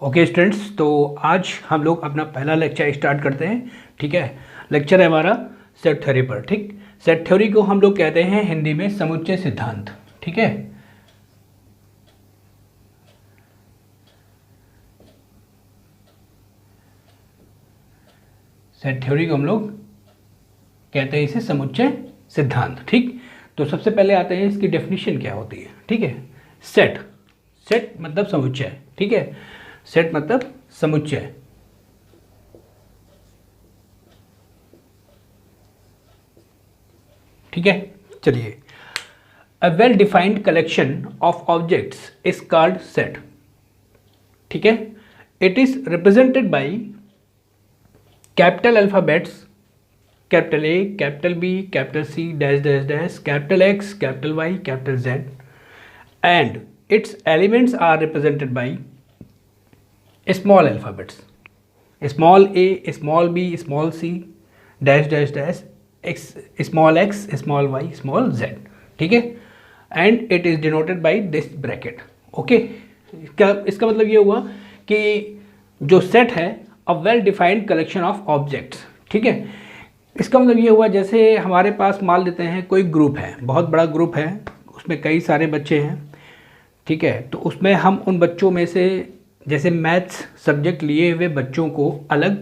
Okay students, तो आज हम लोग अपना पहला लेक्चर स्टार्ट करते हैं। ठीक है, लेक्चर है हमारा सेट थ्योरी पर। ठीक, सेट थ्योरी को हम लोग कहते हैं हिंदी में समुच्चय सिद्धांत। ठीक है, सेट थ्योरी को हम लोग कहते हैं इसे समुच्चय सिद्धांत। ठीक, तो सबसे पहले आते हैं इसकी डेफिनेशन क्या होती है। ठीक है, सेट सेट मतलब समुच्चय। ठीक है, सेट मतलब समुच्चय। ठीक है, चलिए, a well defined collection of objects is called set. ठीक है, it is represented by capital alphabets, capital A, capital B, capital C, dash dash dash, capital X, capital Y, capital Z, and its elements are represented by small alphabets, small a, small b, small c, dash dash dash, x, small x, small y, small z. ठीक है, and it is denoted by this bracket. Okay, इसका मतलब ये हुआ कि जो set है अ well defined collection of objects. ठीक है, इसका मतलब ये हुआ जैसे हमारे पास मान लेते हैं कोई ग्रुप है, बहुत बड़ा ग्रुप है, उसमें कई सारे बच्चे हैं। ठीक है, तो उसमें हम उन बच्चों में से जैसे मैथ्स सब्जेक्ट लिए हुए बच्चों को अलग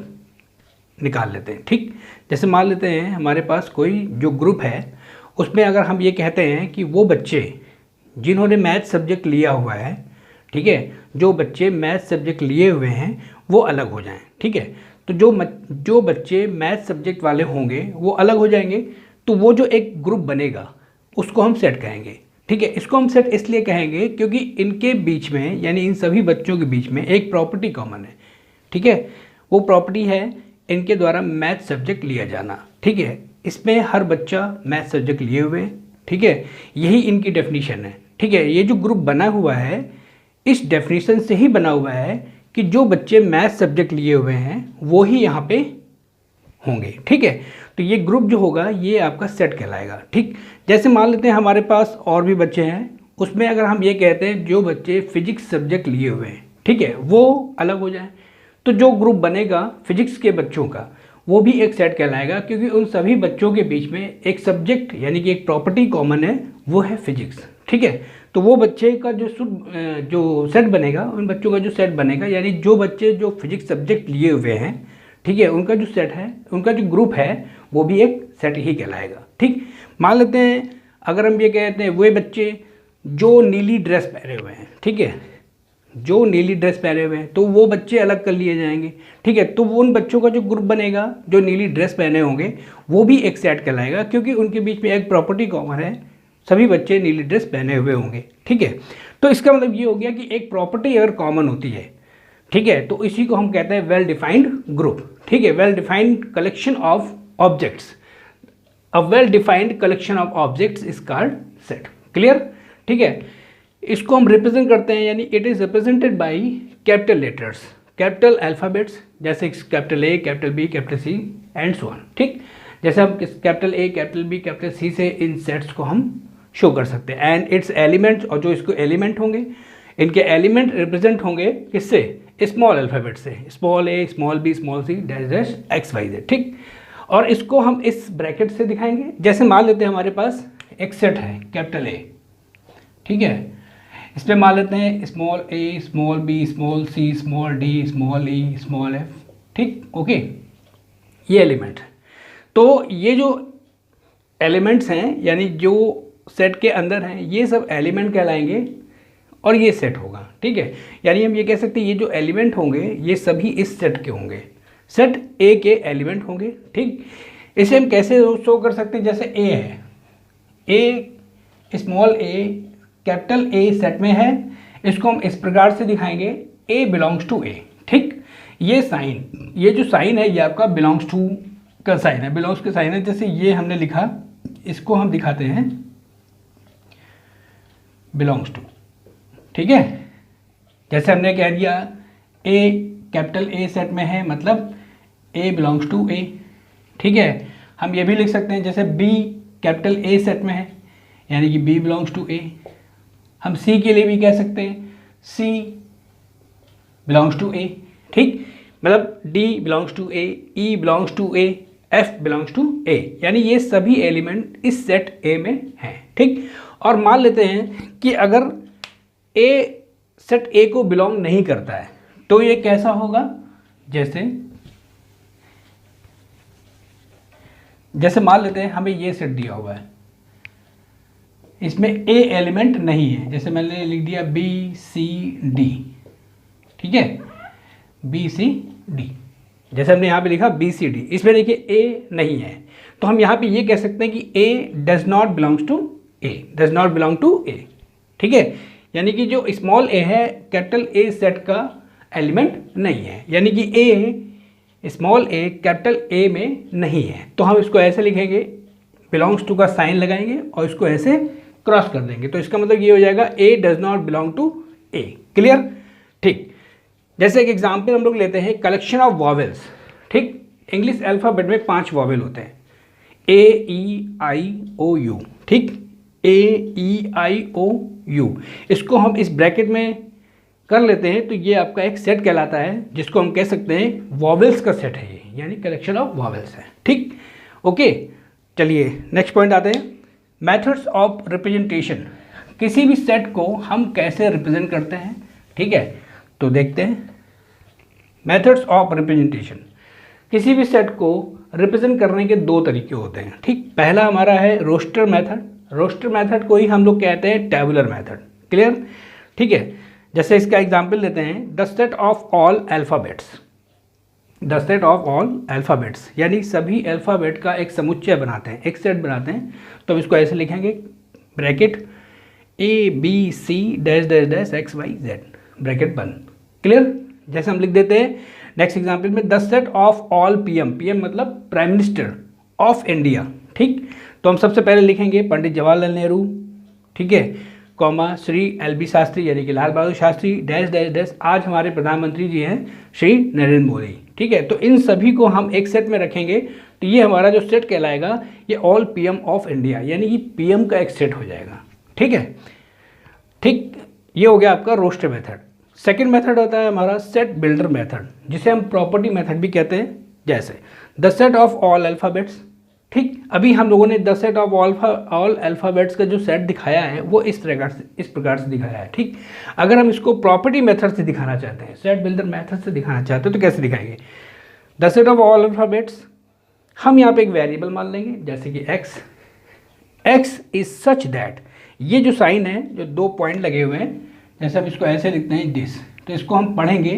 निकाल लेते हैं। ठीक, जैसे मान लेते हैं हमारे पास कोई जो ग्रुप है, उसमें अगर हम ये कहते हैं कि वो बच्चे जिन्होंने मैथ्स सब्जेक्ट लिया हुआ है, ठीक है, जो बच्चे मैथ्स सब्जेक्ट लिए हुए हैं वो अलग हो जाएं। ठीक है, तो जो बच्चे मैथ्स सब्जेक्ट वाले होंगे वो अलग हो जाएंगे, तो वो जो एक ग्रुप बनेगा उसको हम सेट कहेंगे। ठीक है, इसको हम सेट इसलिए कहेंगे क्योंकि इनके बीच में, यानी इन सभी बच्चों के बीच में एक प्रॉपर्टी कॉमन है। ठीक है, वो प्रॉपर्टी है इनके द्वारा मैथ सब्जेक्ट लिया जाना। ठीक है, इसमें हर बच्चा मैथ सब्जेक्ट लिए हुए। ठीक है, यही इनकी डेफिनेशन है। ठीक है, ये जो ग्रुप बना हुआ है इस डेफिनेशन से ही बना हुआ है कि जो बच्चे मैथ सब्जेक्ट लिए हुए हैं वो ही यहाँ पे होंगे। ठीक है, तो ये ग्रुप जो होगा ये आपका सेट कहलाएगा। ठीक, जैसे मान लेते हैं हमारे पास और भी बच्चे हैं, उसमें अगर हम ये कहते हैं जो बच्चे फिजिक्स सब्जेक्ट लिए हुए हैं, ठीक है, वो अलग हो जाएं, तो जो ग्रुप बनेगा फिजिक्स के बच्चों का वो भी एक सेट कहलाएगा, क्योंकि उन सभी बच्चों के बीच में एक सब्जेक्ट यानी कि एक प्रॉपर्टी कॉमन है, वो है फिजिक्स। ठीक है, तो वो बच्चे का जो सेट बनेगा, उन बच्चों का जो सेट बनेगा, यानी जो बच्चे जो फिजिक्स सब्जेक्ट लिए हुए हैं, ठीक है, उनका जो सेट है, उनका जो ग्रुप है वो भी एक सेट ही कहलाएगा। ठीक, मान लेते हैं अगर हम ये कहते हैं वे बच्चे जो नीली ड्रेस पहने हुए हैं, ठीक है, जो नीली ड्रेस पहने हुए हैं, तो वो बच्चे अलग कर लिए जाएंगे। ठीक है, तो वो उन बच्चों का जो ग्रुप बनेगा जो नीली ड्रेस पहने होंगे वो भी एक सेट कहलाएगा, क्योंकि उनके बीच में एक प्रॉपर्टी कॉमन है, सभी बच्चे नीली ड्रेस पहने हुए होंगे। ठीक है, तो इसका मतलब ये हो गया कि एक प्रॉपर्टी अगर कॉमन होती है, ठीक है, तो इसी को हम कहते हैं वेल डिफाइंड ग्रुप। ठीक है, well defined collection of objects, a well defined collection of objects is called set. Clear? ठीक है, इसको हम रिप्रेजेंट करते हैं, यानी it is represented by capital letters, capital alphabets, जैसे capital A, capital B, capital C and so on. ठीक, जैसे हम capital A, capital B, capital C से इन सेट्स को हम शो कर सकते हैं। एंड इट्स एलिमेंट्स, और जो इसको एलिमेंट होंगे, इनके एलिमेंट रिप्रेजेंट होंगे किससे? स्मॉल अल्फ़ाबेट से, small A, small B, small C, dash dash X Y Z. ठीक, और इसको हम इस ब्रैकेट से दिखाएंगे। जैसे मान लेते हैं हमारे पास एक सेट है कैपिटल ए, ठीक है, इसमें मान लेते हैं small A, small B, small C, small D, small E, small F. ठीक, ओके, ये एलिमेंट है। तो ये जो एलिमेंट्स हैं, यानी जो सेट के अंदर हैं, ये सब एलिमेंट कहलाएंगे और ये सेट होगा। ठीक है, यानी हम ये कह सकते हैं ये जो एलिमेंट होंगे ये सभी इस सेट के होंगे, सेट ए के एलिमेंट होंगे। ठीक, इसे हम कैसे शो कर सकते हैं? जैसे ए है, A, small A, capital A set में है, इसको हम इस प्रकार से दिखाएंगे, ए बिलोंग्स टू ए। ठीक, ये साइन, ये जो साइन है ये आपका बिलोंग्स टू का साइन है, बिलोंग्स का साइन है। जैसे ये हमने लिखा, इसको हम दिखाते हैं बिलोंग्स टू। ठीक है, जैसे हमने कह दिया ए कैपिटल ए सेट में है, मतलब ए बिलोंग्स टू ए। ठीक है, हम ये भी लिख सकते हैं जैसे बी कैपिटल ए सेट में है, यानी कि बी बिलोंग्स टू ए। हम सी के लिए भी कह सकते हैं सी बिलोंग्स टू ए, ठीक, मतलब D belongs to A, E belongs to A, F belongs to A, यानी ये सभी एलिमेंट इस सेट ए में हैं, ठीक। और मान लेते हैं कि अगर ए सेट ए को बिलोंग नहीं करता है तो ये कैसा होगा, जैसे मान लेते हैं हमें ये सेट दिया हुआ है, इसमें ए एलिमेंट नहीं है, जैसे मैंने लिख दिया बी सी डी, ठीक है, बी सी डी, जैसे हमने यहाँ पे लिखा बी सी डी, इसमें देखिए ए नहीं है, तो हम यहाँ पे ये कह सकते हैं कि A does not belongs to A, does not belong to A, ठीक है, यानी कि जो स्मॉल ए है कैपिटल ए सेट का एलिमेंट नहीं है, यानी कि ए स्मॉल ए कैपिटल ए में नहीं है, तो हम इसको ऐसे लिखेंगे, बिलोंग्स टू का साइन लगाएंगे और इसको ऐसे क्रॉस कर देंगे, तो इसका मतलब ये हो जाएगा A does not belong to A, clear, ठीक। जैसे एक एग्जाम्पल हम लोग लेते हैं, कलेक्शन ऑफ वॉवेल्स, ठीक, इंग्लिश अल्फ़ाबेट में 5 वॉवेल होते हैं, ए ई आई ओ यू, ठीक, ए ई आई ओ यू, इसको हम इस ब्रैकेट में कर लेते हैं तो ये आपका एक सेट कहलाता है, जिसको हम कह सकते हैं वॉवेल्स का सेट है ये, यानी कलेक्शन ऑफ वॉवेल्स है, ठीक, ओके। चलिए नेक्स्ट पॉइंट आते हैं, मेथड्स ऑफ रिप्रेजेंटेशन, किसी भी सेट को हम कैसे रिप्रेजेंट करते हैं, ठीक है, तो देखते हैं मेथड्स ऑफ रिप्रेजेंटेशन। किसी भी सेट को रिप्रेजेंट करने के 2 तरीके होते हैं, ठीक। पहला हमारा है रोस्टर मेथड, रोस्टर मेथड को ही हम लोग कहते हैं टेबुलर मेथड, क्लियर, ठीक है। जैसे इसका एग्जांपल लेते हैं, the set of all alphabets, the set of all alphabets, यानी सभी अल्फ़ाबेट का एक समुच्चय बनाते हैं, एक सेट बनाते हैं, तो हम इसको ऐसे लिखेंगे, bracket A B C dash dash dash X Y Z, bracket बंद, क्लियर। जैसे हम लिख देते हैं नेक्स्ट एग्जांपल में, the set of all PM, PM मतलब प्राइम मिनिस्टर ऑफ इंडिया, ठीक, तो हम सबसे पहले लिखेंगे पंडित जवाहरलाल नेहरू, ठीक है, कॉमा श्री LB शास्त्री यानी कि Lal Bahadur Shastri, dash dash dash आज हमारे प्रधानमंत्री जी हैं श्री नरेंद्र मोदी, ठीक है। तो इन सभी को हम एक सेट में रखेंगे, तो ये हमारा जो सेट कहलाएगा ये ऑल पीएम ऑफ इंडिया, यानी कि पीएम का एक सेट हो जाएगा, ठीक है, ठीक। ये हो गया आपका रोस्टर मेथड। सेकेंड मेथड होता है हमारा सेट बिल्डर मेथड, जिसे हम प्रॉपर्टी मेथड भी कहते हैं, जैसे the set of all alphabets, ठीक। अभी हम लोगों ने the set of all alphabets का जो सेट दिखाया है वो इस प्रकार से दिखाया है, ठीक। अगर हम इसको प्रॉपर्टी मेथड से दिखाना चाहते हैं, सेट बिल्डर मेथड से दिखाना चाहते हैं, तो कैसे दिखाएंगे, the set of all alphabets, हम यहाँ पे एक वेरिएबल मान लेंगे, जैसे कि एक्स इज सच दैट, ये जो साइन है, जो 2 पॉइंट लगे हुए हैं, जैसे हम इसको ऐसे लिखते हैं दिस, तो इसको हम पढ़ेंगे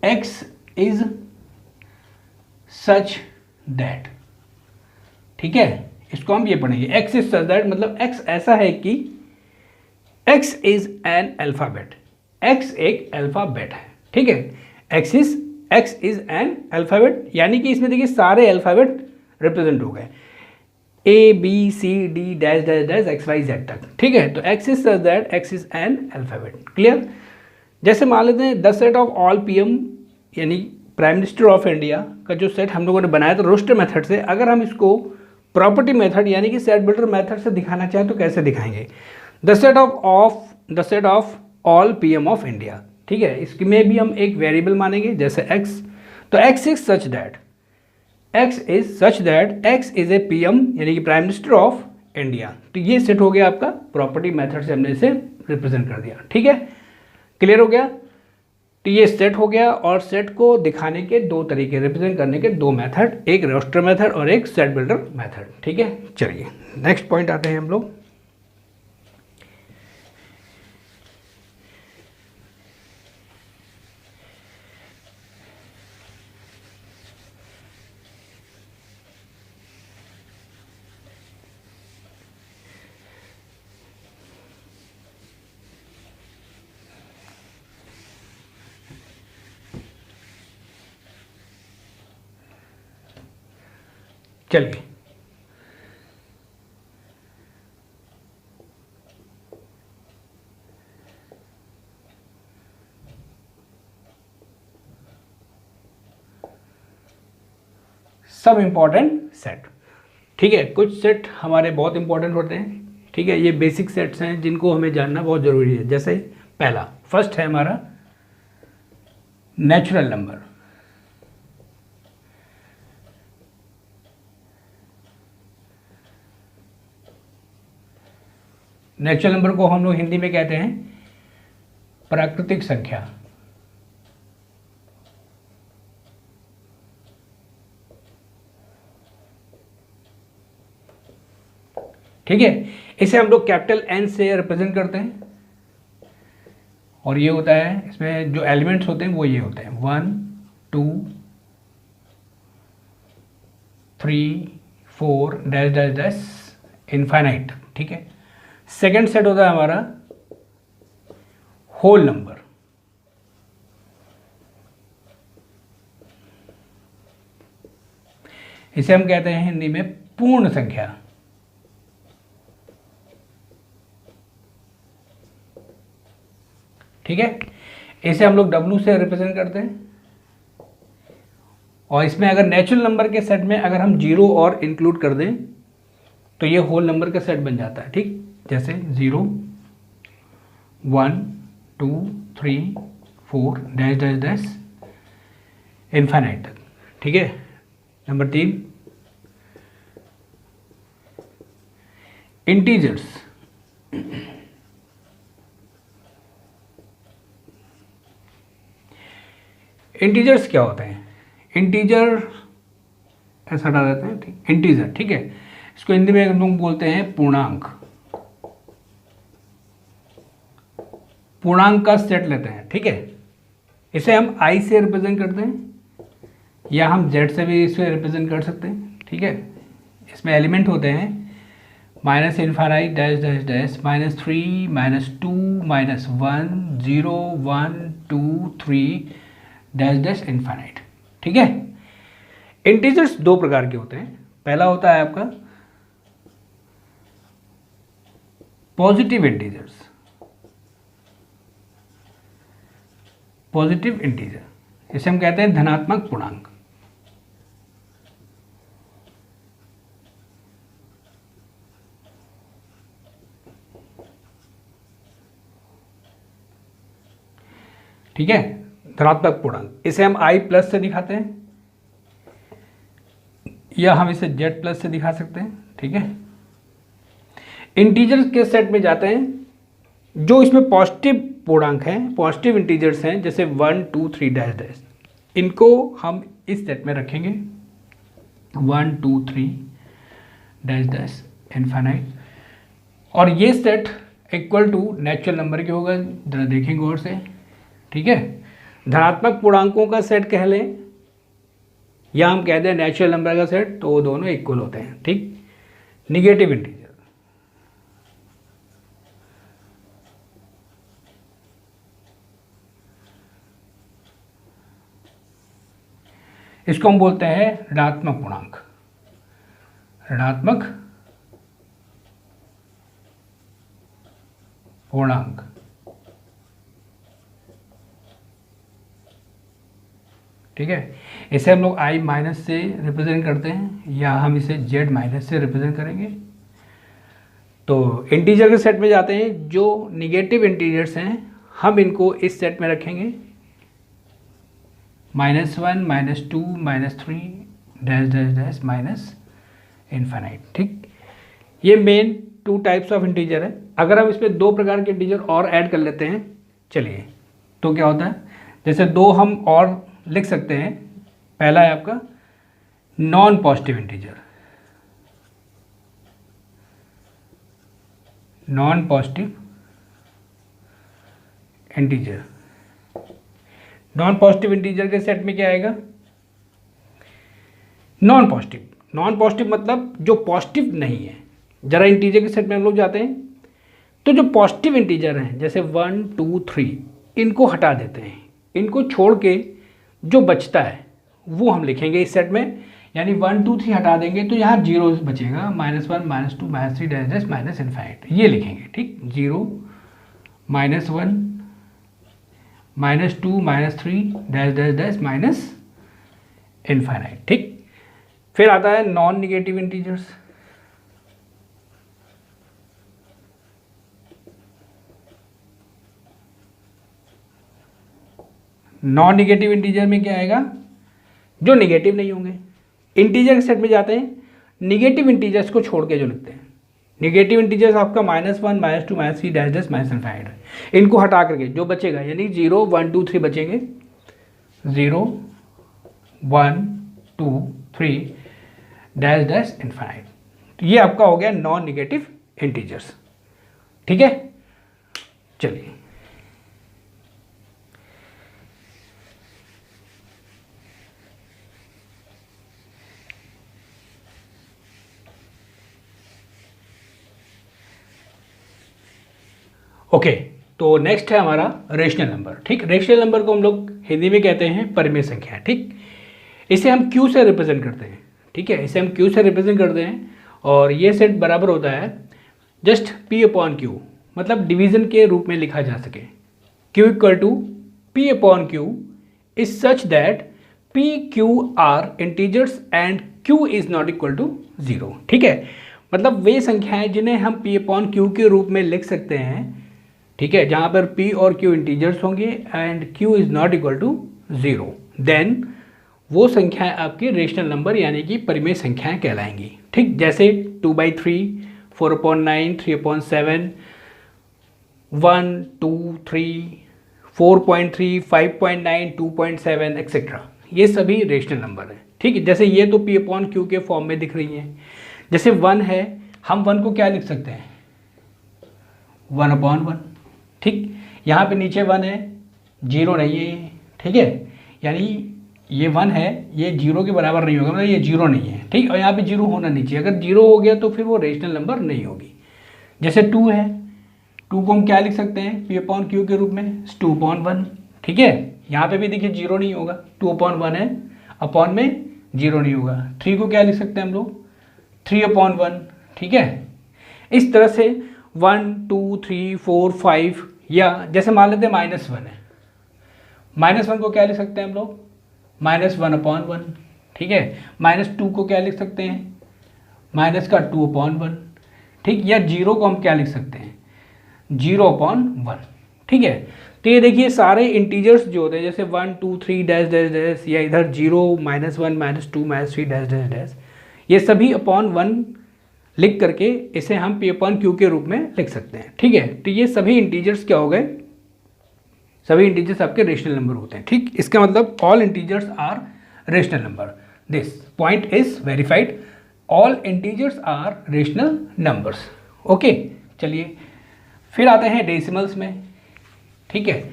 एक्स इज सच दैट, ठीक है, इसको हम ये पढ़ेंगे एक्स इज सच दैट, मतलब एक्स ऐसा है कि x is an alphabet, x एक अल्फ़ाबेट है, ठीक है, एक्स इज एन अल्फ़ाबेट, यानी कि इसमें देखिए सारे अल्फ़ाबेट रिप्रेजेंट हो गए, A B C D dash dash dash X Y Z तक, ठीक है। तो X is such that X is an alphabet, clear. जैसे मान लेते हैं the set of all PM, यानी प्राइम मिनिस्टर ऑफ इंडिया का जो सेट हम लोगों ने बनाया था रोस्टर मेथड से, अगर हम इसको प्रॉपर्टी मेथड यानी कि सेट बिल्डर मेथड से दिखाना चाहें तो कैसे दिखाएंगे, the set of all PM of India, ठीक है, इसमें भी हम एक वेरिएबल मानेंगे, जैसे एक्स, तो X is such that X is A PM यानी कि प्राइम मिनिस्टर ऑफ इंडिया, तो ये सेट हो गया आपका प्रॉपर्टी मेथड से हमने इसे रिप्रेजेंट कर दिया, ठीक है, क्लियर हो गया। तो ये सेट हो गया, और सेट को दिखाने के 2 तरीके, रिप्रेजेंट करने के 2 मेथड, एक रोस्टर मेथड और एक सेट बिल्डर मेथड, ठीक है। चलिए नेक्स्ट पॉइंट आते हैं हम लोग, चलिए सब इम्पॉर्टेंट सेट, ठीक है, कुछ सेट हमारे बहुत इंपॉर्टेंट होते हैं, ठीक है, ये बेसिक सेट्स हैं जिनको हमें जानना बहुत ज़रूरी है। जैसे पहला फर्स्ट है हमारा नेचुरल नंबर। नेचुरल नंबर को हम लोग हिंदी में कहते हैं प्राकृतिक संख्या। ठीक है, इसे हम लोग कैपिटल एन से रिप्रेजेंट करते हैं, और ये होता है, इसमें जो एलिमेंट्स होते हैं वो ये होते हैं 1 2 3 4 डैश डैश डैश इनफाइनाइट। ठीक है, सेकेंड सेट होता है हमारा होल नंबर। इसे हम कहते हैं हिंदी में पूर्ण संख्या। ठीक है, इसे हम लोग W से रिप्रेजेंट करते हैं, और इसमें अगर नेचुरल नंबर के सेट में अगर हम जीरो और इंक्लूड कर दें तो ये होल नंबर का सेट बन जाता है। ठीक, जैसे 0 1 2 3 4 डैश डैश डैश इनफाइनाइट तक। ठीक है, नंबर 3 इंटीजर्स। इंटीजर्स क्या होते हैं? इंटीजर ऐसा हटा देते हैं, ठीक, इंटीजर। ठीक है, इसको हिंदी में हम लोग बोलते हैं पूर्णांक। पूर्णांक का सेट लेते हैं। ठीक है, इसे हम I से रिप्रेजेंट करते हैं, या हम Z से भी इसे रिप्रेजेंट कर सकते हैं। ठीक है, इसमें एलिमेंट होते हैं minus infinite dash dash dash -3 -2 -1 0 1 2 3 dash dash infinite. ठीक है, इंटीजर्स दो प्रकार के होते हैं। पहला होता है आपका पॉजिटिव इंटीजर्स। पॉजिटिव इंटीजर, इसे हम कहते हैं धनात्मक पूर्णांक। ठीक है, धनात्मक पूर्णांक, इसे हम I प्लस से दिखाते हैं, या हम इसे Z प्लस से दिखा सकते हैं। ठीक है, इंटीजर्स के सेट में जाते हैं जो इसमें पॉजिटिव पूर्णांक हैं, पॉजिटिव इंटीजर्स हैं, जैसे 1 2 3 डैश डैश, इनको हम इस सेट में रखेंगे 1 2 3 डैश डैश इनफाइनाइट, और ये set equal to natural number के होगा। जरा देखेंगे गौर से। ठीक है, धनात्मक पूर्णांकों का सेट कह लें, या हम कहते हैं नेचुरल नंबर का सेट, तो वो दोनों इक्वल होते हैं। ठीक, निगेटिव इंटीजर, इसको हम बोलते हैं ऋणात्मक पूर्णांक। ऋणात्मक पूर्णांक। ठीक है, इसे हम लोग I माइनस से रिप्रेजेंट करते हैं, या हम इसे Z माइनस से रिप्रेजेंट करेंगे। तो इंटीजर के सेट में जाते हैं, जो निगेटिव इंटीजर्स हैं हम इनको इस सेट में रखेंगे -1 -2 -3 dash dash dash minus infinite. ठीक, ये मेन 2 टाइप्स ऑफ इंटीजर है। अगर हम इसमें 2 प्रकार के इंटीजर और ऐड कर लेते हैं, चलिए, तो क्या होता है, जैसे 2 हम और लिख सकते हैं। पहला है आपका non positive integer. Non positive integer, non positive integer के सेट में क्या आएगा, नॉन पॉजिटिव। नॉन पॉजिटिव मतलब जो पॉजिटिव नहीं है। जरा इंटीजर के सेट में हम लोग जाते हैं, तो जो पॉजिटिव इंटीजर हैं जैसे 1 2 3, इनको हटा देते हैं, इनको छोड़ के जो बचता है वो हम लिखेंगे इस सेट में। यानी 1 2 3 हटा देंगे तो यहाँ 0 बचेगा, -1 -2 -3 डैश डैश माइनस इनफाइनाइट, ये लिखेंगे। ठीक, 0 -1 -2 -3 dash dash dash minus infinite. ठीक, फिर आता है non negative integers. Non negative integer में क्या आएगा, जो निगेटिव नहीं होंगे। इंटीजर के सेट में जाते हैं, निगेटिव इंटीजर्स को छोड़ के जो लिखते हैं, निगेटिव इंटीजर्स आपका -1 -2 -3 डैश डैश -इनफाइनाइट है, इनको हटा करके जो बचेगा यानी 0 1 2 3 बचेंगे, 0 1 2 3 डैश डैश इनफाइनाइट। तो ये आपका हो गया नॉन निगेटिव इंटीजर्स। ठीक है, चलिए ओके तो नेक्स्ट है हमारा रेशनल नंबर। ठीक, रेशनल नंबर को हम लोग हिंदी में कहते हैं परिमेय संख्या। ठीक, इसे हम क्यू से रिप्रेजेंट करते हैं। ठीक है, इसे हम क्यू से रिप्रेजेंट करते हैं और ये सेट बराबर होता है जस्ट P अपॉन क्यू, मतलब डिवीजन के रूप में लिखा जा सके। Q equal to P upon Q is such that P Q are integers and Q is not equal to 0। ठीक है, मतलब वे संख्याएं जिन्हें हम P अपॉन क्यू के रूप में लिख सकते हैं। ठीक है, जहाँ पर P और Q इंटीजर्स होंगे and Q is not equal to 0, then वो संख्याएं आपकी रेशनल नंबर यानी कि परिमेय संख्याएं कहलाएंगी। ठीक, जैसे 2/3, 4/9, 3/7, 1 2 3, 4.3, 5.9, 2.7 एक्सेट्रा, ये सभी रेशनल नंबर हैं। ठीक है, जैसे ये तो P अपॉन क्यू के फॉर्म में दिख रही हैं। जैसे 1 है, हम 1 को क्या लिख सकते हैं, 1/1। ठीक, यहाँ पे नीचे 1 है, 0 नहीं है ये। ठीक है, यानी ये 1 है, ये 0 के बराबर नहीं होगा, मतलब ये 0 नहीं है। ठीक, और यहाँ पे 0 होना नहीं चाहिए, अगर 0 हो गया तो फिर वो रेशनल नंबर नहीं होगी। जैसे 2 है, 2 को हम क्या लिख सकते हैं P अपॉन क्यू के रूप में, 2/1। ठीक है, यहाँ पे भी देखिए 0 नहीं होगा, 2/1 है, अपॉन में 0 नहीं होगा। 3 को क्या लिख सकते हैं हम लोग, 3/1। ठीक है, इस तरह से 1 2 3 4 5, या जैसे मान लेते हैं -1 है, -1 को क्या लिख सकते हैं हम लोग, -1/1। ठीक है, -2 को क्या लिख सकते हैं, -2/1। ठीक, या 0 को हम क्या लिख सकते हैं, 0/1। ठीक है, तो ये देखिए सारे इंटीजर्स जो होते हैं जैसे 1 2 3 डैश डैश डैश, या इधर 0 -1 -2 -3 डैश डैश डैश, ये सभी अपॉन 1 लिख करके इसे हम P अपॉन क्यू के रूप में लिख सकते हैं। ठीक है, तो ये सभी इंटीजर्स क्या हो गए, सभी इंटीजर्स आपके रेशनल नंबर होते हैं। ठीक, इसका मतलब all integers are rational number. This point is verified, all integers are rational numbers. Okay, चलिए फिर आते हैं डेसिमल्स में। ठीक है,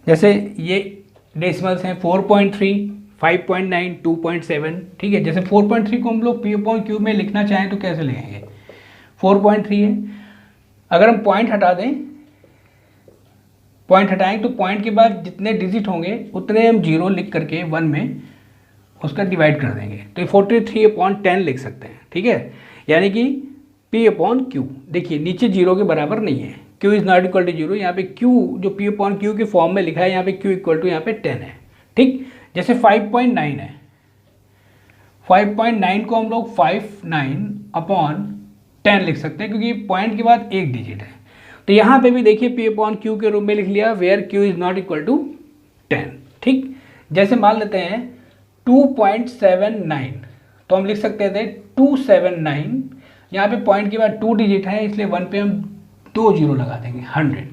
जैसे ये डेसिमल्स हैं 4.3, 5.9, 2.7। ठीक है, जैसे 4.3 को हम लोग P अपॉन क्यू में लिखना चाहें तो कैसे लिखेंगे, 4.3 है, अगर हम पॉइंट हटा दें, पॉइंट हटाएं तो पॉइंट के बाद जितने डिजिट होंगे उतने हम 0 लिख करके 1 में उसका डिवाइड कर देंगे, तो 43/10 लिख सकते हैं। ठीक है, यानी कि P अपॉन क्यू, देखिए नीचे 0 के बराबर नहीं है, Q is not equal to 0, यहाँ पे Q जो P अपॉन क्यू के फॉर्म में लिखा है, यहाँ पे Q इक्वल टू यहाँ पे 10 है। ठीक, जैसे 5.9 है, 5.9 को हम लोग 59/10 लिख सकते हैं, क्योंकि पॉइंट के बाद एक डिजिट है। तो यहाँ पे भी देखिए P अपॉन क्यू के रूप में लिख लिया, where Q is not equal to 10। ठीक, जैसे मान लेते हैं 2.79, तो हम लिख सकते थे 279, यहाँ पे पॉइंट के बाद 2 डिजिट है, इसलिए 1 पे हम 2 0 लगा देंगे, 100,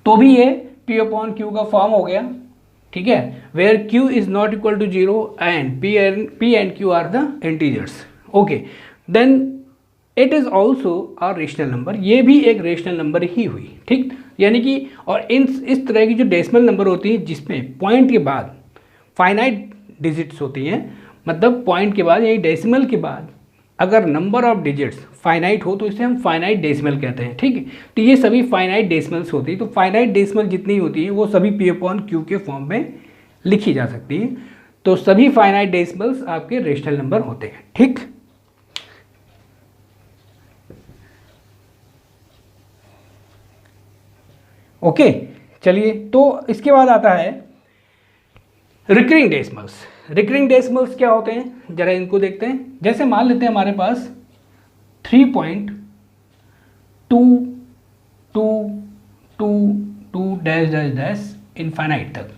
तो भी ये P अपॉन क्यू का फॉर्म हो गया। ठीक है, where Q is not equal to 0 and P and Q are the integers. Okay, then it is also a rational number, ये भी एक रेशनल नंबर ही हुई। ठीक, यानी कि और इस तरह की जो डेसिमल नंबर होती है जिसमें पॉइंट के बाद फाइनाइट डिजिट्स होती हैं, मतलब पॉइंट के बाद यानी डेसिमल के बाद अगर नंबर ऑफ डिजिट्स फाइनाइट हो तो इसे हम फाइनाइट डेसिमल कहते हैं। ठीक है, तो ये सभी फाइनाइट डेसिमल्स होती है, तो फाइनाइट डेसिमल जितनी होती है वो सभी P अपॉन क्यू के फॉर्म में लिखी जा सकती है, तो सभी फाइनाइट डेसिमल्स आपके रेशनल नंबर होते हैं। ठीक, ओके, चलिए तो इसके बाद आता है रिकरिंग डेसिमल्स। रिकरिंग डेसिमल्स क्या होते हैं, जरा इनको देखते हैं। जैसे मान लेते हैं हमारे पास 3.22222 डैश डैश डैश इनफाइनाइट तक,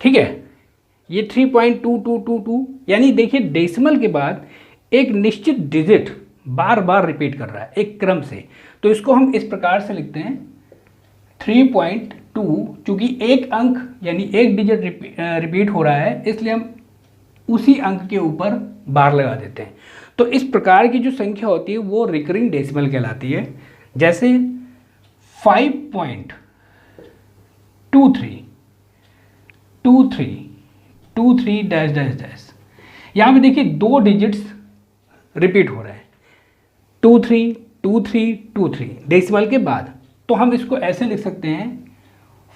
ठीक है, ये 3.2222 यानी देखिए डेसिमल के बाद एक निश्चित डिजिट बार बार रिपीट कर रहा है एक क्रम से, तो इसको हम इस प्रकार से लिखते हैं 3.2, चूंकि एक अंक यानी एक डिजिट रिपीट हो रहा है इसलिए हम उसी अंक के ऊपर बार लगा देते हैं। तो इस प्रकार की जो संख्या होती है वो रिकरिंग डेसिमल कहलाती है। जैसे 5.23 डैश डैश डैश, यहाँ पे देखिए दो डिजिट्स रिपीट हो रहे हैं 232323 डेसिमल के बाद, तो हम इसको ऐसे लिख सकते हैं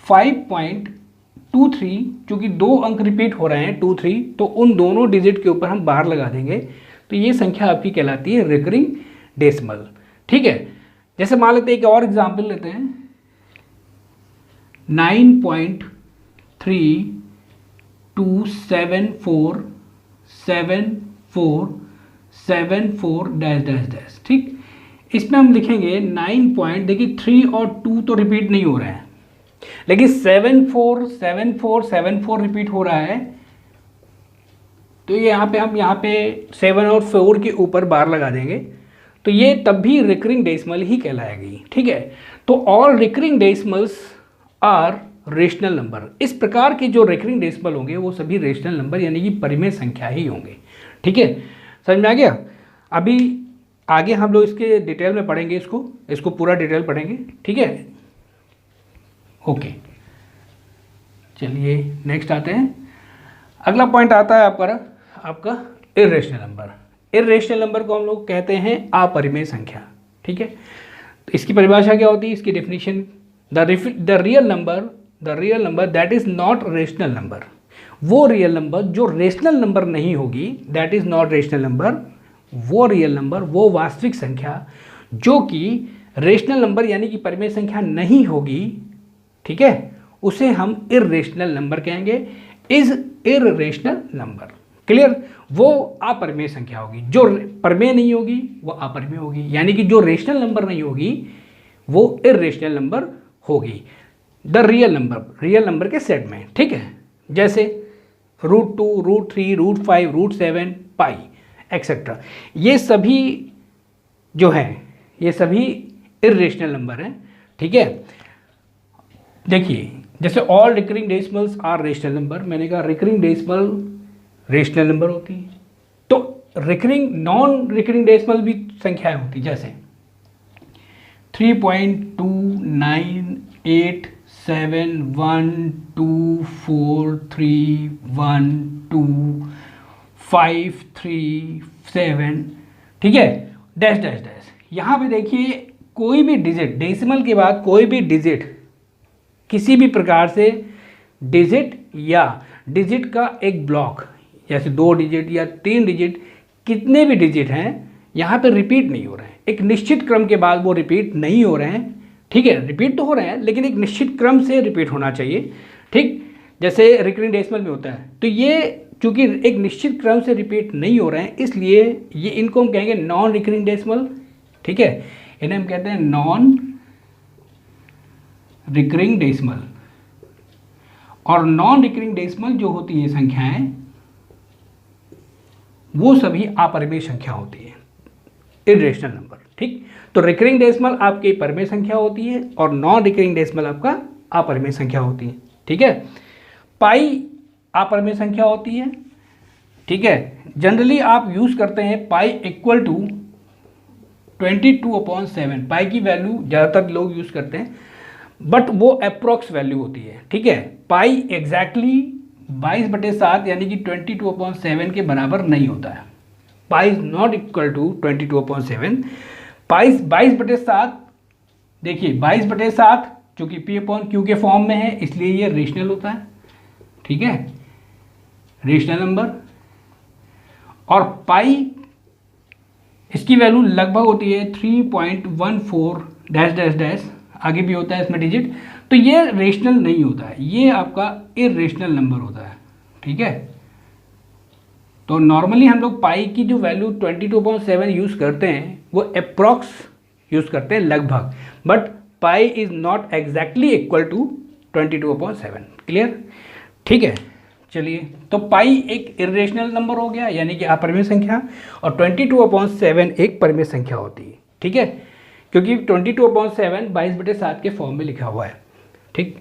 5.23, चूंकि दो अंक रिपीट हो रहे हैं 23, तो उन दोनों डिजिट के ऊपर हम बार लगा देंगे, तो ये संख्या आपकी कहलाती है रिकरिंग डेसिमल। ठीक है, जैसे मान लेते हैं एक और एग्जांपल लेते हैं 9.32747474 डैश डैश डैश। ठीक, इसमें हम लिखेंगे 9 पॉइंट, देखिए 3 और 2 तो रिपीट नहीं हो रहे हैं, लेकिन 747474 रिपीट हो रहा है, तो ये हम यहाँ पे 7 और 4 के ऊपर बार लगा देंगे, तो ये तब भी रिकरिंग डेसिमल ही कहलाएगी। ठीक है, तो all recurring decimals are rational number. इस प्रकार के जो रिकरिंग डेसिमल होंगे वो सभी रेशनल नंबर यानी कि परिमेय संख्या ही होंगे। ठीक है, समझ में आ गया। अभी आगे हम लोग इसके डिटेल में पढ़ेंगे, इसको पूरा डिटेल पढ़ेंगे। ठीक है, ओके, चलिए नेक्स्ट आते हैं। अगला पॉइंट आता है आपका इर्रेशनल नंबर। इर्रेशनल नंबर को हम लोग कहते हैं अपरिमेय संख्या। ठीक है, तो इसकी परिभाषा क्या होती है, इसकी definition, the real number that is not rational number. वो रियल नंबर जो रेशनल नंबर नहीं होगी, that is not rational number. वो रियल नंबर, वो वास्तविक संख्या जो कि रेशनल नंबर यानी कि परिमेय संख्या नहीं होगी, ठीक है, उसे हम इर्रेशनल नंबर कहेंगे, इज इर्रेशनल नंबर। क्लियर, वो अपरिमेय संख्या होगी, जो परिमेय नहीं होगी वो अपरिमेय होगी, यानी कि जो रेशनल नंबर नहीं होगी वो इर्रेशनल नंबर होगी द रियल नंबर के सेट में। ठीक है, जैसे √2, √3, √5, √7, पाई एक्सेट्रा, ये सभी जो हैं ये सभी इर्रेशनल नंबर हैं। ठीक है, देखिए जैसे all recurring decimals are rational number, मैंने कहा रिकरिंग डेसिमल रेशनल नंबर होती है, तो रिकरिंग नॉन रिकरिंग डेसिमल भी संख्याएं होती, जैसे 3.29871243125337, ठीक है, डैश डैश डैश। यहाँ पे देखिए कोई भी डिजिट, डेसिमल के बाद कोई भी डिजिट, किसी भी प्रकार से डिजिट या डिजिट का एक ब्लॉक, जैसे 2 डिजिट या 3 डिजिट, कितने भी डिजिट हैं यहाँ पे रिपीट नहीं हो रहे हैं, एक निश्चित क्रम के बाद वो रिपीट नहीं हो रहे हैं। ठीक है, रिपीट तो हो रहे हैं लेकिन एक निश्चित क्रम से रिपीट होना चाहिए। ठीक, जैसे रिकरिंग डेसिमल में होता है, तो ये चूंकि एक निश्चित क्रम से रिपीट नहीं हो रहे हैं इसलिए ये इनको हम कहेंगे नॉन रिकरिंग डेसिमल। ठीक है, इन्हें हम कहते हैं नॉन रिकरिंग डेसिमल। और नॉन रिकरिंग डेसिमल जो होती है संख्याएं, वो सभी अपरिमेय संख्या होती है, इर्रेशनल नंबर। ठीक, तो रिकरिंग डेसिमल आपकी परिमेय संख्या होती है और नॉन रिकरिंग डेसिमल आपका अपरिमेय संख्या होती है। ठीक है, पाई अपरिमेय संख्या होती है। ठीक है, जनरली आप यूज करते हैं पाई इक्वल टू 22/7, पाई की वैल्यू ज़्यादातर लोग यूज करते हैं, बट वो अप्रोक्स वैल्यू होती है। ठीक है, पाई एग्जैक्टली 22/7 यानी कि 22/7 के बराबर नहीं होता है। Pi is not equal to 22/7। Pi 22/7, देखिए 22/7 चूंकि P/Q के फॉर्म में है इसलिए ये रेशनल होता है। ठीक है, रेशनल नंबर। और पाई इसकी वैल्यू लगभग होती है 3.14 डैश डैश डैश, आगे भी होता है इसमें डिजिट, तो ये रेशनल नहीं होता है, ये आपका इर्रेशनल नंबर होता है। ठीक है, तो नॉर्मली हम लोग पाई की जो वैल्यू 22/7 यूज़ करते हैं वो अप्रॉक्स यूज़ करते हैं, लगभग, but pi is not exactly equal to 22/7। Clear, ठीक है। चलिए, तो पाई एक इरेशनल नंबर हो गया, यानी कि अपरिमेय संख्या, और 22/7 एक परिमेय संख्या होती है। ठीक है, क्योंकि 22/7 22/7 के फॉर्म में लिखा हुआ है। ठीक,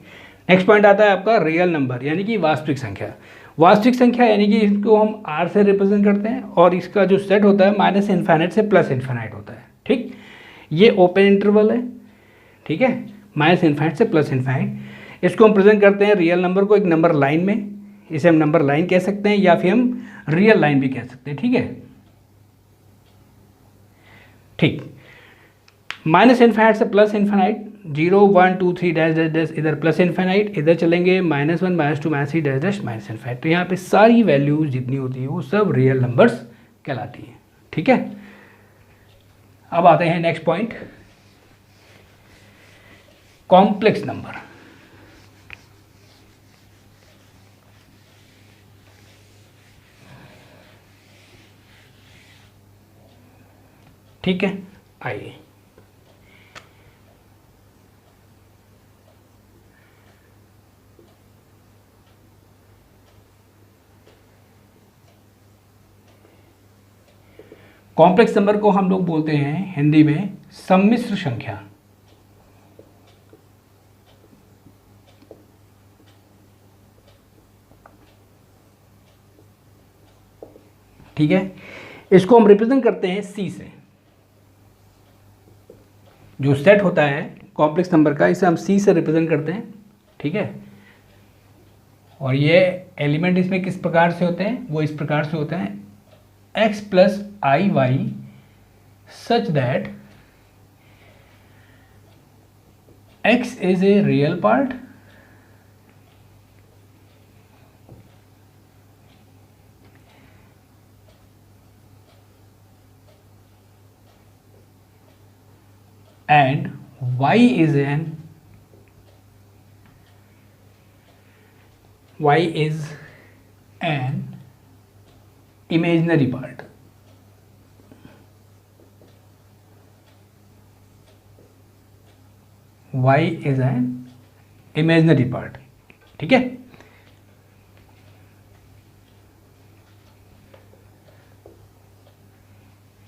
नेक्स्ट पॉइंट आता है आपका रियल नंबर, यानी कि वास्तविक संख्या। वास्तविक संख्या यानी कि इसको हम आर से रिप्रेजेंट करते हैं, और इसका जो सेट होता है माइनस इन्फाइनाइट से प्लस इन्फाइनाइट होता है। ठीक, ये ओपन इंटरवल है। ठीक है, माइनस इन्फाइनाइट से प्लस इन्फाइनाइट, इसको हम प्रेजेंट करते हैं रियल नंबर को एक नंबर लाइन में, इसे हम नंबर लाइन कह सकते हैं, या फिर हम रियल लाइन भी कह सकते हैं। ठीक है, ठीक, माइनस इन्फाइनाइट से plus infinite, 0 1 2 3 dash dash dash, इधर प्लस इन्फाइनाइट, इधर चलेंगे -1 -2 -3 डैश डैश माइनस इन्फाइनाइट। तो यहाँ पे सारी वैल्यूज जितनी होती है वो सब रियल नंबर्स कहलाती हैं। ठीक है, अब आते हैं नेक्स्ट पॉइंट, कॉम्प्लेक्स नंबर। ठीक है, आइए, कॉम्प्लेक्स नंबर को हम लोग बोलते हैं हिंदी में सम्मिश्र संख्या। ठीक है, इसको हम रिप्रेजेंट करते हैं सी से। जो सेट होता है कॉम्प्लेक्स नंबर का, इसे हम सी से रिप्रेजेंट करते हैं। ठीक है, और ये एलिमेंट इसमें किस प्रकार से होते हैं, वो इस प्रकार से होते हैं, x + iy such that x is a real part and y is an imaginary part। y is an imaginary part। ठीक है,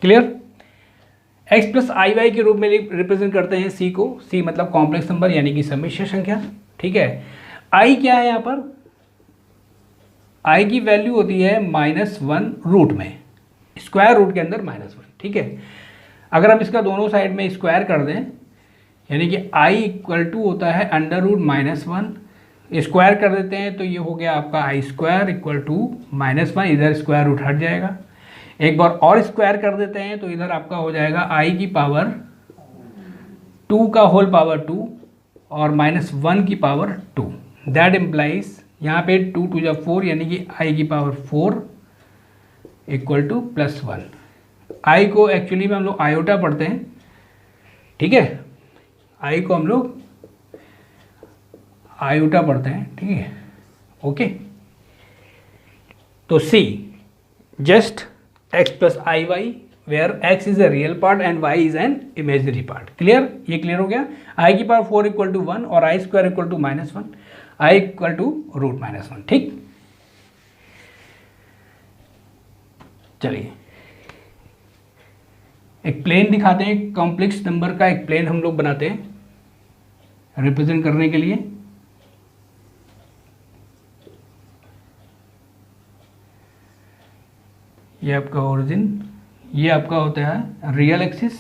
क्लियर। x + iy के रूप में रिप्रेजेंट करते हैं c को। c मतलब कॉम्प्लेक्स नंबर यानी कि सम्मिश्र संख्या। ठीक है, i क्या है यहाँ पर, i की वैल्यू होती है -1 रूट में, स्क्वायर रूट के अंदर -1। ठीक है, अगर हम इसका दोनों साइड में स्क्वायर कर दें, यानी कि i = होता है √-1, स्क्वायर कर देते हैं तो ये हो गया आपका i² = -1, इधर स्क्वायर रूट हट जाएगा। एक बार और स्क्वायर कर देते हैं तो इधर आपका हो जाएगा i की पावर 2 का होल पावर 2 और -1 की पावर 2। दैट इम्प्लाइज यहाँ पे 2 2 जा 4, यानी कि i की पावर 4 = +1। i को एक्चुअली में हम लोग आयोटा पढ़ते हैं। ठीक है, i को हम लोग आयोटा पढ़ते हैं। ठीक है, ओके। तो c just x + iy where x is a real part and y is an imaginary part। Clear, ये क्लियर हो गया। i की पावर 4 = 1 और i² = -1, i = √-1। ठीक, चलिए एक प्लेन दिखाते हैं, कॉम्प्लेक्स नंबर का एक प्लेन हम लोग बनाते हैं रिप्रेजेंट करने के लिए। ये आपका ओरिजिन, ये आपका होता है रियल एक्सिस,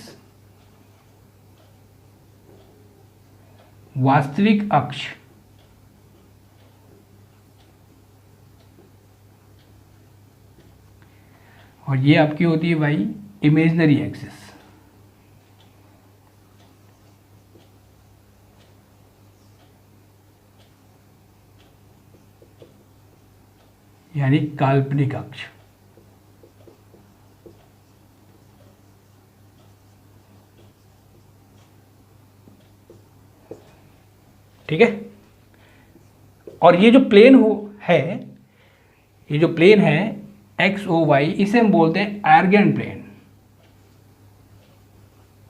वास्तविक अक्ष, और ये आपकी होती है वाई इमेजिनरी एक्सिस। यानी काल्पनिक अक्ष। ठीक है, और ये जो प्लेन है, ये जो प्लेन है एक्स ओ वाई, इसे हम बोलते हैं आर्गन प्लेन।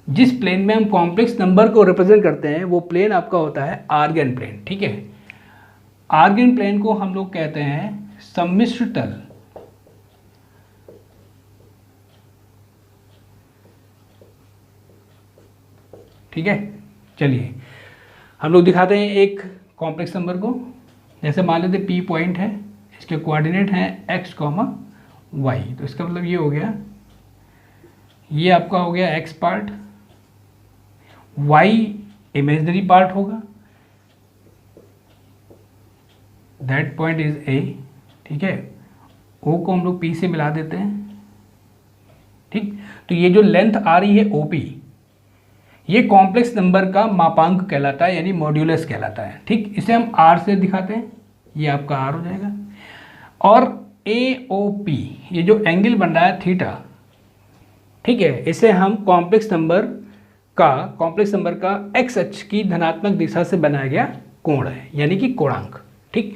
जिस प्लेन में हम कॉम्प्लेक्स नंबर को रिप्रेजेंट करते हैं वो प्लेन आपका होता है आर्गन प्लेन। ठीक है, आर्गन प्लेन को हम लोग कहते हैं सम्मिश्र तल, ठीक है। चलिए हम लोग दिखाते हैं एक कॉम्प्लेक्स नंबर को। जैसे मान लेते पी पॉइंट है, इसके कोऑर्डिनेट हैं x, y, तो इसका मतलब ये हो गया, ये आपका हो गया x part, y imaginary part होगा, दैट पॉइंट इज a, ठीक है। o को हम लोग p से मिला देते हैं, ठीक। तो ये जो लेंथ आ रही है OP, ये कॉम्प्लेक्स नंबर का मापांक कहलाता है, यानी मॉड्यूलस कहलाता है, ठीक। इसे हम r से दिखाते हैं, ये आपका r हो जाएगा। और AOP, ये जो एंगल बन रहा है थीटा, ठीक है, इसे हम कॉम्प्लेक्स नंबर का x अक्ष की धनात्मक दिशा से बनाया गया कोण है, यानी कि कोणांक, ठीक।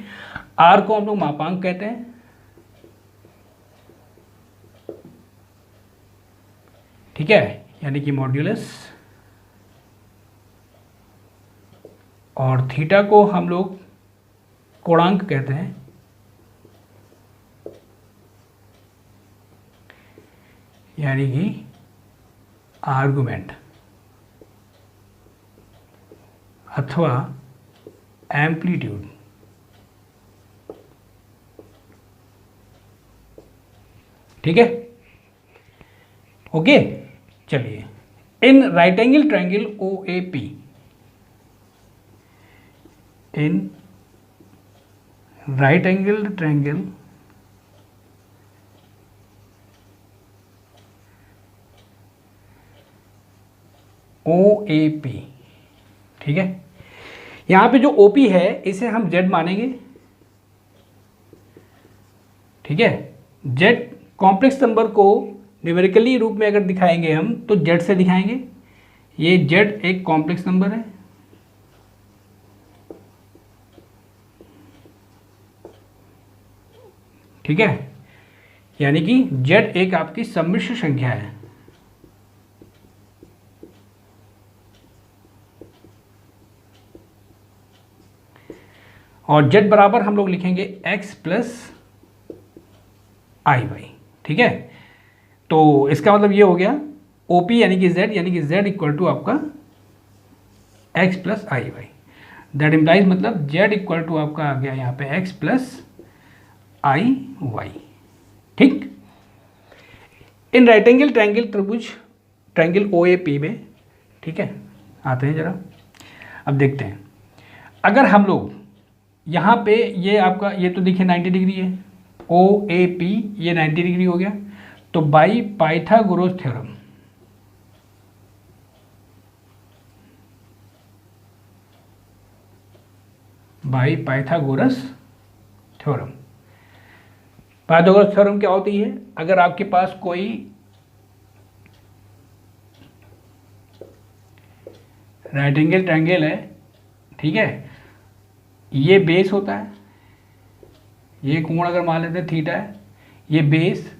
r को हम लोग मापांक कहते हैं, ठीक है, यानी कि मॉड्यूलस। और थीटा को हम लोग कोणांक कहते हैं, यानी कि आर्गुमेंट अथवा एम्पलीट्यूड, ठीक है, ओके। चलिए, in right angle triangle OAP, in right angle triangle OAP, ठीक है। यहां पे जो OP है इसे हम Z मानेंगे, ठीक है। Z कॉम्प्लेक्स नंबर को न्यूमेरिकली रूप में अगर दिखाएंगे हम तो Z से दिखाएंगे। ये Z एक कॉम्प्लेक्स नंबर है, ठीक है, यानी कि Z एक आपकी सम्मिश्र संख्या है। और Z बराबर हम लोग लिखेंगे x प्लस आई वाई, ठीक है। तो इसका मतलब ये हो गया OP यानी कि Z इक्वल टू आपका x plus I Y, that implies, मतलब Z इक्वल टू आपका आ गया यहाँ पे x प्लस आई वाई, ठीक। इन राइट एंगल ट्रायंगल त्रिभुज ट्रायंगल OAP में, ठीक है, आते हैं जरा। अब देखते हैं, अगर हम लोग यहाँ पे ये आपका, ये तो देखिए 90 डिग्री है, OAP ये 90 डिग्री हो गया, तो by Pythagoras theorem, by Pythagoras theorem. Pythagoras theorem क्या होती है? अगर आपके पास कोई राइट एंगल ट्रायंगल है, ठीक है, ये बेस होता है, ये कोण अगर मान लेते हैं थीटा है, ये बेस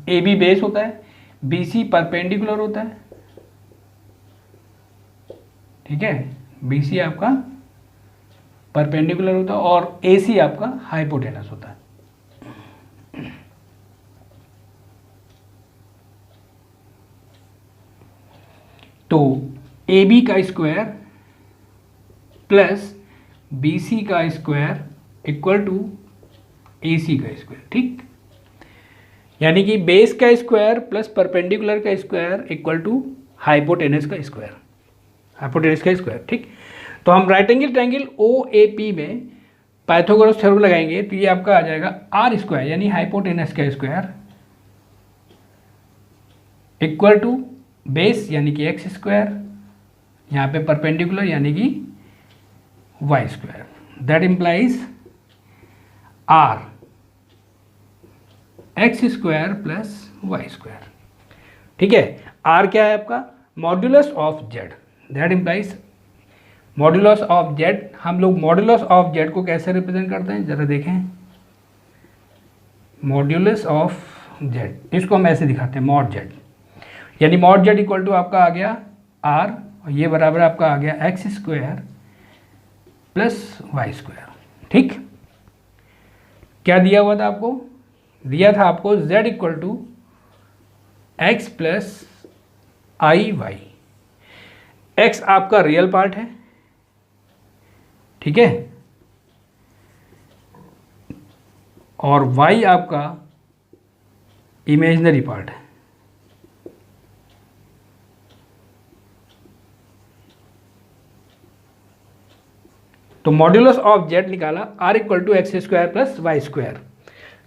AB बेस होता है, BC परपेंडिकुलर होता है, ठीक है, BC आपका परपेंडिकुलर होता है और AC आपका हाइपोटेनस होता है। तो AB का स्क्वायर प्लस BC का स्क्वायर इक्वल टू AC का स्क्वायर, ठीक, यानी कि बेस का स्क्वायर प्लस परपेंडिकुलर का स्क्वायर इक्वल टू हाइपोटेनस का स्क्वायर, ठीक। तो हम राइट एंगल ट्रायंगल OAP में पाइथागोरस थ्योरम लगाएंगे तो ये आपका आ जाएगा R स्क्वायर यानी हाइपोटेनस का स्क्वायर इक्वल टू बेस यानी कि x स्क्वायर, यहाँ पे परपेंडिकुलर यानी कि y square, that implies R x square plus Y square, ठीक है। R क्या है आपका? Modulus of Z, that implies modulus of Z। हम लोग मॉड्यूलस ऑफ Z को कैसे रिप्रेजेंट करते हैं जरा देखें, मॉड्यूलस ऑफ Z, इसको हम ऐसे दिखाते हैं मॉड Z, यानी मॉड Z इक्वल टू आपका आ गया R और ये बराबर आपका आ गया x square plus Y square, ठीक। क्या दिया हुआ था आपको, दिया था आपको z equal to x plus I Y. X आपका रियल पार्ट है, ठीक है, और y आपका इमेजिनरी पार्ट है। तो मॉड्यूलस ऑफ z निकाला r equal to X square plus Y square.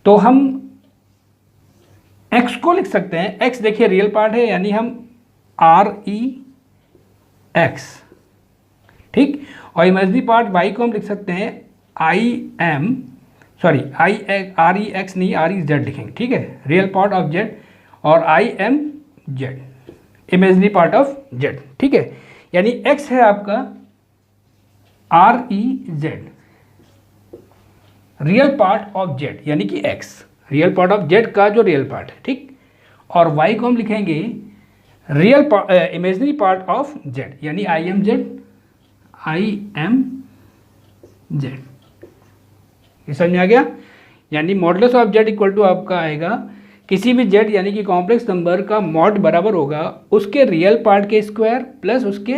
तो हम x को लिख सकते हैं, x देखिए रियल पार्ट है, यानी हम आर ई एक्स, ठीक, और इमेजिनरी पार्ट y को हम लिख सकते हैं I am, sorry I R E x नहीं, आर ई जेड लिखेंगे, ठीक है, रियल पार्ट ऑफ z और आई M Z, imaginary part of z, ठीक है। यानी x है आपका are E Z, real part of z, यानी कि x real part of z का जो रियल पार्ट है, ठीक, और y को हम लिखेंगे real imaginary part of z, यानी I M Z, I M Z. ये समझ में आ गया। यानी modulus of z equal to आपका आएगा किसी भी z यानी कि कॉम्प्लेक्स नंबर का मॉड बराबर होगा उसके रियल पार्ट के स्क्वायर प्लस उसके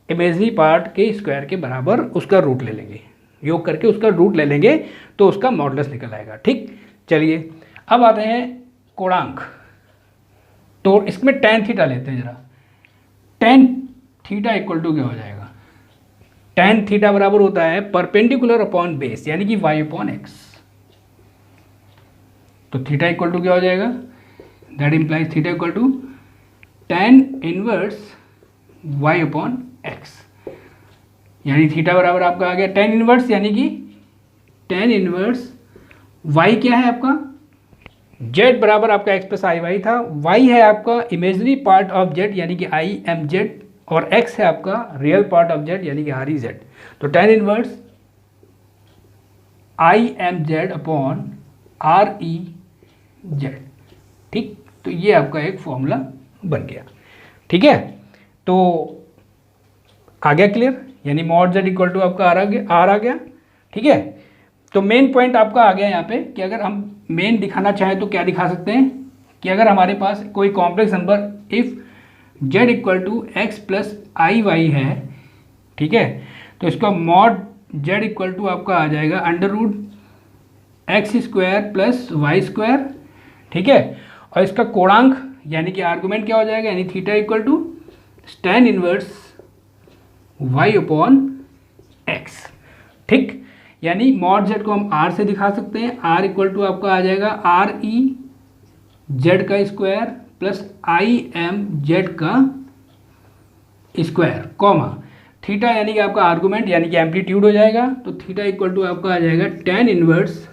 इमेजिनरी पार्ट के स्क्वायर के बराबर उसका रूट ले लेंगे, योग करके उसका रूट ले लेंगे तो उसका मॉडुलस निकल आएगा, ठीक। चलिए अब आते हैं कोणांक। तो इसमें tan थीटा लेते हैं जरा। tan थीटा इक्वल टू क्या हो जाएगा, tan थीटा बराबर होता है परपेंडिकुलर अपॉन बेस, यानी कि y अपॉन एक्स। तो थीटा इक्वल टू क्या हो जाएगा, that implies theta equal to tan inverse y upon x, यानी थीटा बराबर आपका आ गया tan इनवर्स, यानी कि tan इनवर्स y क्या है आपका, z बराबर आपका x प्लस आई वाई था, y है आपका इमेजिनरी पार्ट ऑफ z यानी कि आई एम जेड, और x है आपका रियल पार्ट ऑफ z यानी कि आर ई जेड। तो tan inverse I M Z upon R E Z, ठीक। तो ये आपका एक फॉर्मूला बन गया, ठीक है। तो आ गया क्लियर, यानी मॉड z इक्वल टू आपका आर आ गया, ठीक है। तो मेन पॉइंट आपका आ गया यहाँ पे कि अगर हम मेन दिखाना चाहें तो क्या दिखा सकते हैं कि अगर हमारे पास कोई complex number if z equal to x plus I y है, ठीक है, तो इसका मॉड z इक्वल टू आपका आ जाएगा under root x square plus Y square, ठीक है, और इसका कोणांक यानी कि आर्गुमेंट क्या हो जाएगा, यानी theta equal to tan inverse y upon x, ठीक। यानी मॉड z को हम r से दिखा सकते हैं, r इक्वल टू आपका आ जाएगा आर ई जेड का स्क्वायर प्लस आई एम जेड का स्क्वायर, कॉमा थीटा यानी कि आपका आर्गुमेंट यानी कि एम्पलीट्यूड हो जाएगा। तो थीटा इक्वल टू आपका आ जाएगा tan inverse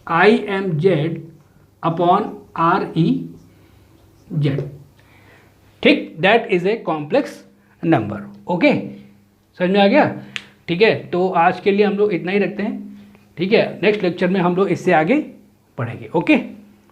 I M Z upon R E Z, ठीक। That is a complex number, okay, समझ में आ गया, ठीक है। तो आज के लिए हम लोग इतना ही रखते हैं, ठीक है। नेक्स्ट लेक्चर में हम लोग इससे आगे पढ़ेंगे, ओके।